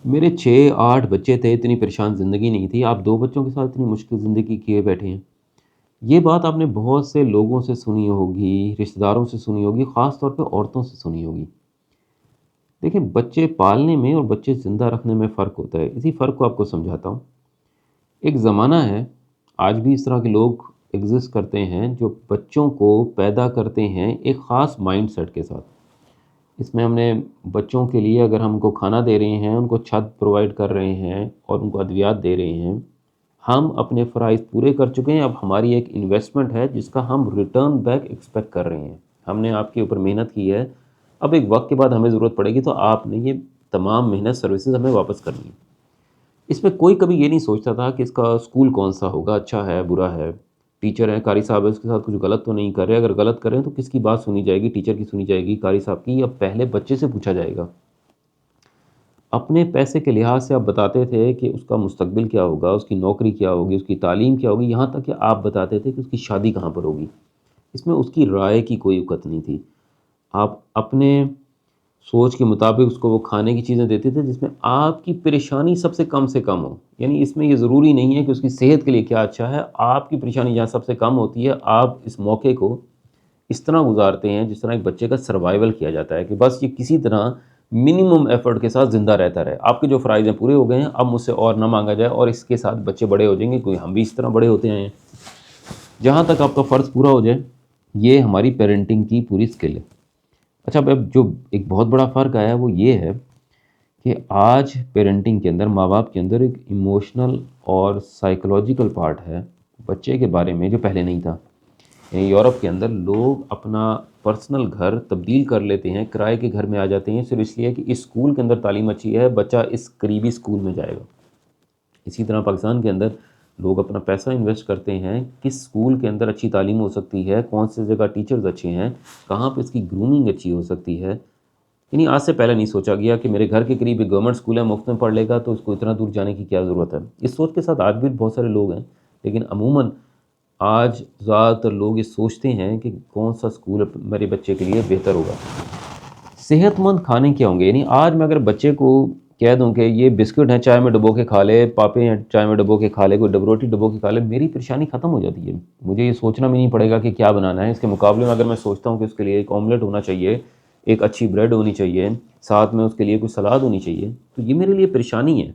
میرے 6-8 بچے تھے، اتنی پریشان زندگی نہیں تھی، آپ 2 بچوں کے ساتھ اتنی مشکل زندگی کیے بیٹھے ہیں۔ یہ بات آپ نے بہت سے لوگوں سے سنی ہوگی، رشتہ داروں سے سنی ہوگی، خاص طور پہ عورتوں سے سنی ہوگی۔ دیکھیں بچے پالنے میں اور بچے زندہ رکھنے میں فرق ہوتا ہے، اسی فرق کو آپ کو سمجھاتا ہوں۔ ایک زمانہ ہے، آج بھی اس طرح کے لوگ ایگزسٹ کرتے ہیں جو بچوں کو پیدا کرتے ہیں ایک خاص مائنڈ سیٹ کے ساتھ۔ اس میں ہم نے بچوں کے لیے اگر ہم ان کو کھانا دے رہے ہیں، ان کو چھت پرووائڈ کر رہے ہیں اور ان کو ادویات دے رہے ہیں، ہم اپنے فرائض پورے کر چکے ہیں، اب ہماری ایک انویسٹمنٹ ہے جس کا ہم ریٹرن بیک ایکسپیکٹ کر رہے ہیں۔ ہم نے آپ کے اوپر محنت کی ہے، اب ایک وقت کے بعد ہمیں ضرورت پڑے گی تو آپ نے یہ تمام محنت سروسز ہمیں واپس کرنی ہے۔ اس میں کوئی کبھی یہ نہیں سوچتا تھا کہ اس کا اسکول کون سا ہوگا، اچھا ہے برا ہے، ٹیچر ہیں قاری صاحب ہے اس کے ساتھ کچھ غلط تو نہیں کر رہے، اگر غلط کر رہے ہیں تو کس کی بات سنی جائے گی، ٹیچر کی سنی جائے گی، قاری صاحب کی، یا پہلے بچے سے پوچھا جائے گا۔ اپنے پیسے کے لحاظ سے آپ بتاتے تھے کہ اس کا مستقبل کیا ہوگا، اس کی نوکری کیا ہوگی، اس کی تعلیم کیا ہوگی، یہاں تک کہ آپ بتاتے تھے کہ اس کی شادی کہاں پر ہوگی۔ اس میں اس کی رائے کی کوئی وقت نہیں تھی۔ آپ اپنے سوچ کے مطابق اس کو وہ کھانے کی چیزیں دیتے تھے جس میں آپ کی پریشانی سب سے کم ہو، یعنی اس میں یہ ضروری نہیں ہے کہ اس کی صحت کے لیے کیا اچھا ہے، آپ کی پریشانی جہاں سب سے کم ہوتی ہے، آپ اس موقع کو اس طرح گزارتے ہیں جس طرح ایک بچے کا سروائیول کیا جاتا ہے کہ بس یہ کسی طرح منیمم ایفرٹ کے ساتھ زندہ رہتا رہے، آپ کے جو فرائض ہیں پورے ہو گئے ہیں، اب مجھ سے اور نہ مانگا جائے، اور اس کے ساتھ بچے بڑے ہو جائیں گے، کوئی ہم بھی اس طرح بڑے ہوتے آئے ہیں، جہاں تک آپ کا فرض پورا ہو جائے۔ یہ ہماری پیرنٹنگ کی پوری اسکل ہے۔ اچھا اب جو ایک بہت بڑا فرق آیا ہے وہ یہ ہے کہ آج پیرنٹنگ کے اندر ماں باپ کے اندر ایک ایموشنل اور سائیکولوجیکل پارٹ ہے بچے کے بارے میں جو پہلے نہیں تھا۔ یعنی یورپ کے اندر لوگ اپنا پرسنل گھر تبدیل کر لیتے ہیں، کرائے کے گھر میں آ جاتے ہیں، صرف اس لیے کہ اس اسکول کے اندر تعلیم اچھی ہے، بچہ اس قریبی اسکول میں جائے گا۔ اسی طرح پاکستان کے اندر لوگ اپنا پیسہ انویسٹ کرتے ہیں کس اسکول کے اندر اچھی تعلیم ہو سکتی ہے، کون سی جگہ ٹیچرز اچھے ہیں، کہاں پہ اس کی گرومنگ اچھی ہو سکتی ہے۔ یعنی آج سے پہلے نہیں سوچا گیا کہ میرے گھر کے قریب ایک گورنمنٹ اسکول ہے، مفت میں پڑھ لے گا تو اس کو اتنا دور جانے کی کیا ضرورت ہے۔ اس سوچ کے ساتھ آج بھی بہت سارے لوگ ہیں، لیکن عموماً آج زیادہ تر لوگ یہ سوچتے ہیں کہ کون سا اسکول میرے بچے کے لیے بہتر ہوگا۔ صحت مند کھانے کیا ہوں گے، یعنی آج میں اگر بچے کو کہہ دوں کہ یہ بسکٹ ہیں چائے میں ڈبو کے کھا لے، پاپے ہیں چائے میں ڈبو کے کھا لے، کوئی روٹی ڈبو کے کھا لے، میری پریشانی ختم ہو جاتی ہے۔ مجھے یہ سوچنا بھی نہیں پڑے گا کہ کیا بنانا ہے۔ اس کے مقابلے میں اگر میں سوچتا ہوں کہ اس کے لیے ایک آملیٹ ہونا چاہیے، ایک اچھی بریڈ ہونی چاہیے، ساتھ میں اس کے لیے کوئی سلاد ہونی چاہیے، تو یہ میرے لیے پریشانی ہے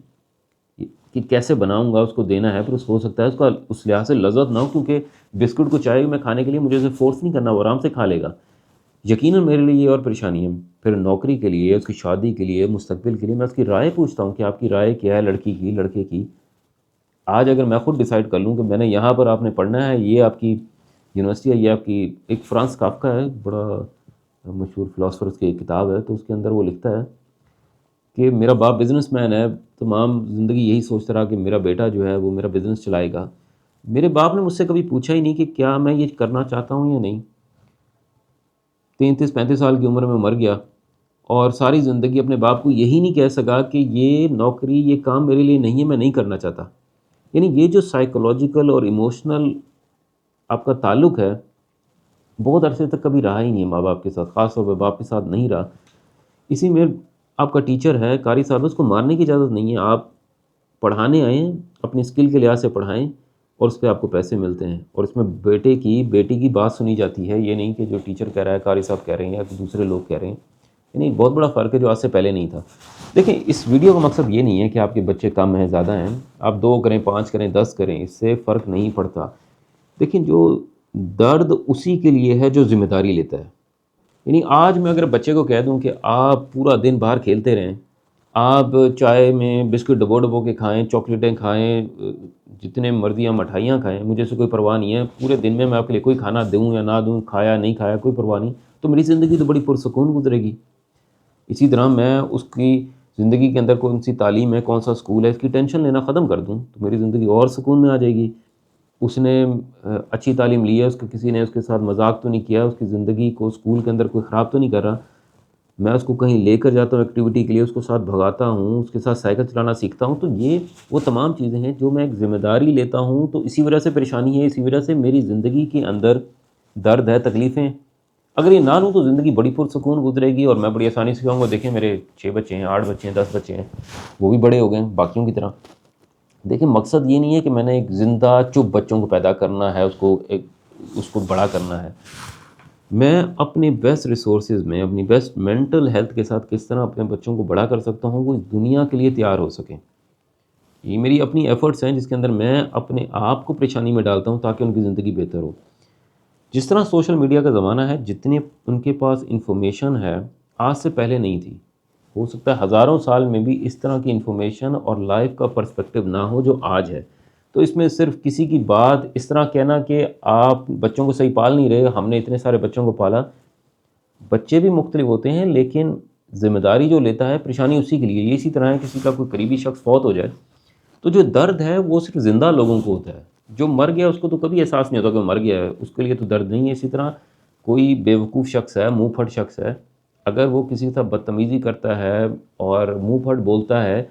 کہ کیسے بناؤں گا، اس کو دینا ہے، پھر ہو سکتا ہے اس کا اس لحاظ سے لذت نہ ہو، کیونکہ بسکٹ کو چائے میں کھانے کے لیے مجھے اسے فورس نہیں کرنا، وہ آرام سے کھا لے گا۔ یقیناً میرے لیے یہ اور پریشانی ہے۔ پھر نوکری کے لیے، اس کی شادی کے لیے، مستقبل کے لیے میں اس کی رائے پوچھتا ہوں کہ آپ کی رائے کیا ہے، لڑکی کی، لڑکے کی۔ آج اگر میں خود ڈیسائیڈ کر لوں کہ میں نے یہاں پر آپ نے پڑھنا ہے، یہ آپ کی یونیورسٹی ہے، یہ آپ کی، ایک فرانس کافکا ہے بڑا مشہور فلاسفر، اس کی ایک کتاب ہے، تو اس کے اندر وہ لکھتا ہے کہ میرا باپ بزنس مین ہے، تمام زندگی یہی سوچتا رہا کہ میرا بیٹا جو ہے وہ میرا بزنس چلائے گا۔ میرے باپ نے مجھ سے کبھی پوچھا ہی نہیں کہ کیا میں یہ کرنا چاہتا ہوں یا نہیں۔ 33-35 سال کی عمر میں مر گیا اور ساری زندگی اپنے باپ کو یہی نہیں کہہ سکا کہ یہ نوکری، یہ کام میرے لیے نہیں ہے، میں نہیں کرنا چاہتا۔ یعنی یہ جو سائیکولوجیکل اور ایموشنل آپ کا تعلق ہے، بہت عرصے تک کبھی رہا ہی نہیں ہے ماں باپ کے ساتھ، خاص طور پہ باپ کے ساتھ نہیں رہا۔ اسی میں آپ کا ٹیچر ہے، قاری صاحب، اس کو مارنے کی اجازت نہیں ہے۔ آپ پڑھانے آئیں، اپنی اسکل کے لحاظ سے پڑھائیں، اور اس پہ آپ کو پیسے ملتے ہیں، اور اس میں بیٹی کی بات سنی جاتی ہے، یہ نہیں کہ جو ٹیچر کہہ رہا ہے، قاری صاحب کہہ رہے ہیں یا دوسرے لوگ کہہ رہے ہیں۔ یعنی بہت بڑا فرق ہے جو آج سے پہلے نہیں تھا۔ دیکھیں اس ویڈیو کا مقصد یہ نہیں ہے کہ آپ کے بچے کم ہیں زیادہ ہیں، آپ 2 کریں، 5 کریں، 10 کریں، اس سے فرق نہیں پڑتا۔ لیکن جو درد اسی کے لیے ہے جو ذمہ داری لیتا ہے۔ یعنی آج میں اگر بچے کو کہہ دوں کہ آپ پورا دن باہر کھیلتے رہیں، آپ چائے میں بسکٹ ڈبو ڈبو کے کھائیں، چاکلیٹیں کھائیں، جتنے مرضی آپ مٹھائیاں کھائیں، مجھے سے کوئی پرواہ نہیں ہے، پورے دن میں آپ کے لیے کوئی کھانا دوں یا نہ دوں، کھایا نہیں کھایا کوئی پرواہ نہیں، تو میری زندگی تو بڑی پرسکون گزرے گی۔ اسی طرح میں اس کی زندگی کے اندر کون سی تعلیم ہے، کون سا اسکول ہے، اس کی ٹینشن لینا ختم کر دوں تو میری زندگی اور سکون میں آ جائے گی۔ اس نے اچھی تعلیم لی ہے، اس کو کسی نے اس کے ساتھ مذاق تو نہیں کیا، اس کی زندگی کو اسکول کے اندر کوئی خراب تو نہیں کر رہا، میں اس کو کہیں لے کر جاتا ہوں ایکٹیویٹی کے لیے، اس کو ساتھ بھگاتا ہوں، اس کے ساتھ سائیکل چلانا سیکھتا ہوں، تو یہ وہ تمام چیزیں ہیں جو میں ایک ذمہ داری لیتا ہوں، تو اسی وجہ سے پریشانی ہے، اسی وجہ سے میری زندگی کے اندر درد ہے، تکلیفیں اگر یہ نہ لوں تو زندگی بڑی پرسکون گزرے گی اور میں بڑی آسانی سے کہوں گا دیکھیں میرے 6 بچے ہیں، 8 بچے ہیں، 10 بچے ہیں، وہ بھی بڑے ہو گئے ہیں باقیوں کی طرح۔ دیکھیں مقصد یہ نہیں ہے کہ میں نے ایک زندہ چپ بچوں کو پیدا کرنا ہے، اس کو بڑا کرنا ہے۔ میں اپنے بیسٹ ریسورسز میں اپنی بیسٹ مینٹل ہیلتھ کے ساتھ کس طرح اپنے بچوں کو بڑا کر سکتا ہوں وہ اس دنیا کے لیے تیار ہو سکیں۔ یہ میری اپنی ایفرٹس ہیں جس کے اندر میں اپنے آپ کو پریشانی میں ڈالتا ہوں تاکہ ان کی زندگی بہتر ہو۔ جس طرح سوشل میڈیا کا زمانہ ہے، جتنے ان کے پاس انفارمیشن ہے آج سے پہلے نہیں تھی، ہو سکتا ہے ہزاروں سال میں بھی اس طرح کی انفارمیشن اور لائف کا پرسپیکٹیو نہ ہو جو آج ہے۔ تو اس میں صرف کسی کی بات اس طرح کہنا کہ آپ بچوں کو صحیح پال نہیں رہے، ہم نے اتنے سارے بچوں کو پالا، بچے بھی مختلف ہوتے ہیں لیکن ذمہ داری جو لیتا ہے پریشانی اسی کے لیے۔ یہ اسی طرح ہے کسی کا کوئی قریبی شخص فوت ہو جائے تو جو درد ہے وہ صرف زندہ لوگوں کو ہوتا ہے، جو مر گیا اس کو تو کبھی احساس نہیں ہوتا کہ وہ مر گیا ہے، اس کے لیے تو درد نہیں ہے۔ اسی طرح کوئی بیوقوف شخص ہے، منہ پھٹ شخص ہے، اگر وہ کسی کے ساتھ بدتمیزی کرتا ہے اور منہ پھٹ بولتا ہے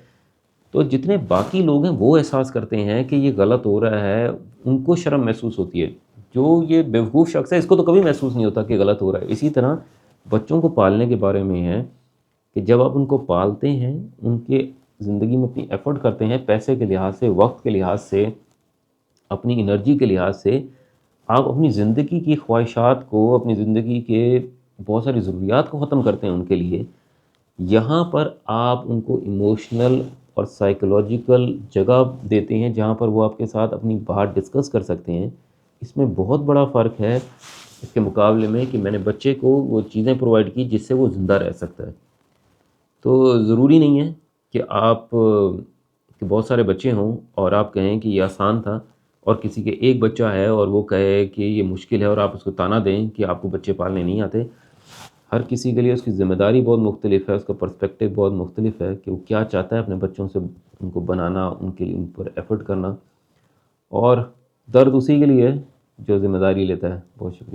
تو جتنے باقی لوگ ہیں وہ احساس کرتے ہیں کہ یہ غلط ہو رہا ہے، ان کو شرم محسوس ہوتی ہے۔ جو یہ بیوقوف شخص ہے اس کو تو کبھی محسوس نہیں ہوتا کہ غلط ہو رہا ہے۔ اسی طرح بچوں کو پالنے کے بارے میں ہے کہ جب آپ ان کو پالتے ہیں، ان کے زندگی میں اپنی ایفرٹ کرتے ہیں، پیسے کے لحاظ سے، وقت کے لحاظ سے، اپنی انرجی کے لحاظ سے، آپ اپنی زندگی کی خواہشات کو، اپنی زندگی کے بہت ساری ضروریات کو ختم کرتے ہیں ان کے لیے، یہاں پر آپ ان کو ایموشنل اور سائیکولوجیکل جگہ دیتے ہیں جہاں پر وہ آپ کے ساتھ اپنی بات ڈسکس کر سکتے ہیں۔ اس میں بہت بڑا فرق ہے اس کے مقابلے میں کہ میں نے بچے کو وہ چیزیں پرووائڈ کی جس سے وہ زندہ رہ سکتا ہے۔ تو ضروری نہیں ہے کہ آپ کہ بہت سارے بچے ہوں اور آپ کہیں کہ یہ آسان تھا، اور کسی کے ایک بچہ ہے اور وہ کہے کہ یہ مشکل ہے اور آپ اس کو طعنہ دیں کہ آپ کو بچے پالنے نہیں آتے۔ ہر کسی کے لیے اس کی ذمہ داری بہت مختلف ہے، اس کا پرسپیکٹیو بہت مختلف ہے کہ وہ کیا چاہتا ہے اپنے بچوں سے، ان کو بنانا، ان کے لیے ان پر ایفرٹ کرنا، اور درد اسی کے لیے ہے جو ذمہ داری لیتا ہے۔ بہت شکریہ۔